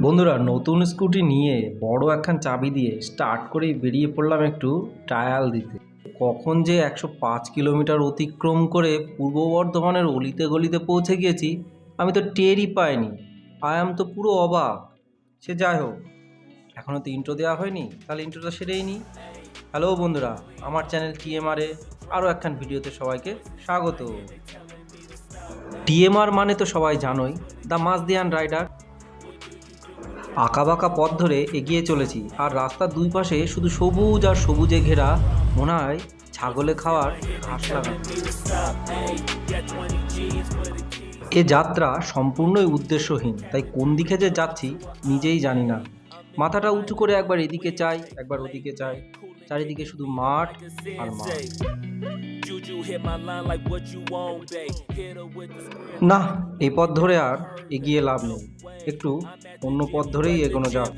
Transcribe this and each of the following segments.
বন্ধুরা, নতুন স্কুটি নিয়ে বড় একখান চাবি দিয়ে স্টার্ট করেই বেরিয়ে পড়লাম একটু ট্রায়াল দিতে। কখন যে 105 কিলোমিটার অতিক্রম করে পূর্ব বর্ধমানের অলিতে গলিতে পৌঁছে গিয়েছি আমি তো টেরই পাইনি। আয়াম তো পুরো অবাক। সে যাই হোক, এখনও তো ইন্ট্রো দেওয়া হয়নি, তাহলে ইন্ট্রোটা সেরেই নিই। হ্যালো বন্ধুরা, আমার চ্যানেল টিএমআরে আরও একখান ভিডিওতে সবাইকে স্বাগত। টিএমআর মানে তো সবাই জানোই, দ্য মাসদিয়ান রাইডার। আঁকাবাঁকা পথ ধরে এগিয়ে চলেছি, আর রাস্তার দুই পাশে শুধু সবুজ আর সবুজে ঘেরা, মনে হয় ছাগলে খাওয়ার ঘাস লাগানো। এ যাত্রা সম্পূর্ণই উদ্দেশ্যহীন, তাই কোন দিকে যে যাচ্ছি নিজেই জানি না। মাথাটা উঁচু করে একবার এদিকে চাই, একবার ওদিকে চাই, চারিদিকে শুধু মাঠ আর মাঠ। না, এই পথ ধরে আর এগিয়ে লাভ নেই, একটু অন্য পথ ধরেই এগোনো যাক।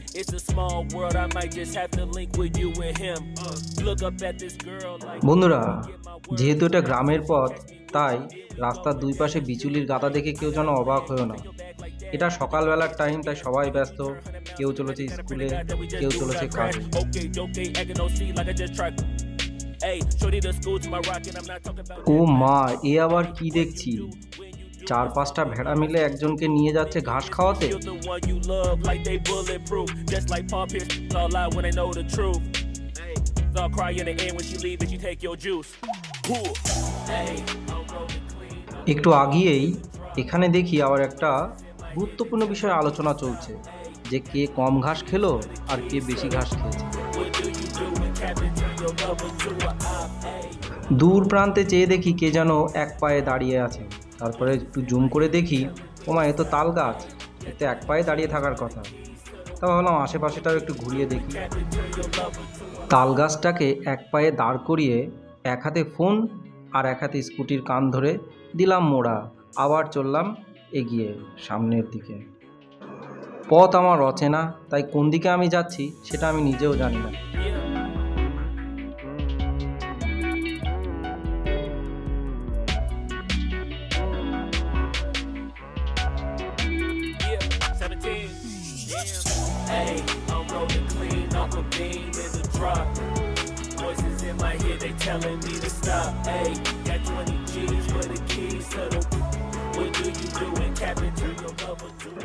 বন্ধুরা, যেহেতু এটা গ্রামের পথ, তাই রাস্তার দুই পাশে বিচুলির গাদা দেখে কেউ যেন অবাক হয়েও না। এটা সকালবেলার টাইম, তাই সবাই ব্যস্ত। কেউ চলেছে স্কুলে, কেউ চলেছে কাজে। ও মা, এ আবার কি দেখছি? 4-5টা ভেড়া মিলে একজনকে নিয়ে যাচ্ছে ঘাস খাওয়াতে। একটু আগিয়েই এখানে দেখি আবার একটা গুরুত্বপূর্ণ বিষয়ে আলোচনা চলছে, যে কে কম ঘাস খেলো আর কে বেশি ঘাস খেয়েছে। দূর প্রান্তে চেয়ে দেখি কে যেন এক পায়ে দাঁড়িয়ে আছে। তারপরে একটু জুম করে দেখি, ওমা, এ তো তাল গাছ, এতে এক পায়ে দাঁড়িয়ে থাকার কথা। তা ভাবলাম আশেপাশেটাও একটু ঘুরিয়ে দেখি। তাল গাছটাকে এক পায়ে দাঁড় করিয়ে এক হাতে ফোন আর এক হাতে স্কুটির কান ধরে দিলাম মোড়া। আবার চললাম এগিয়ে সামনের দিকে। পথ আমার অচেনা, তাই কোন দিকে আমি যাচ্ছি সেটা আমি নিজেও জানি না।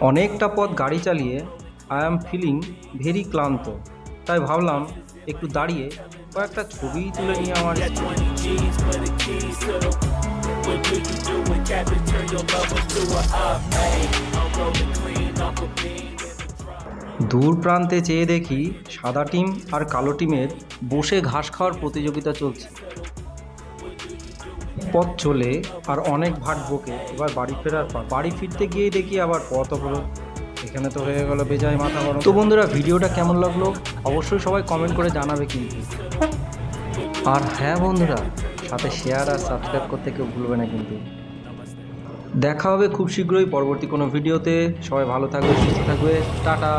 অনেকটা পথ গাড়ি চালিয়ে আই অ্যাম ফিলিং ভেরি ক্লান্ত, তাই ভাবলাম একটু দাঁড়িয়ে কয়েকটা ছবি তুলে নিয়ে আমার। দূর প্রান্তে চেয়ে দেখি সাদা টিম আর কালো টিমের বসে ঘাস খাওয়ার প্রতিযোগিতা চলছে। পথ চলে আর অনেক ভাট বকে এবার বাড়ি ফেরার পর বাড়ি ফিরতে গিয়ে দেখি আবার পথ অবরোধ। এখানে তো হয়ে গেল বেজায় মাথা গরম। তো বন্ধুরা, ভিডিওটা কেমন লাগলো অবশ্যই সবাই কমেন্ট করে জানাবে কিন্তু। আর হ্যাঁ বন্ধুরা, সাথে শেয়ার আর সাবস্ক্রাইব করতে কেউ ভুলবে না কিন্তু। দেখা হবে খুব শীঘ্রই পরবর্তী কোনো ভিডিওতে। সবাই ভালো থাকবে, সুস্থ থাকবে, টাটা।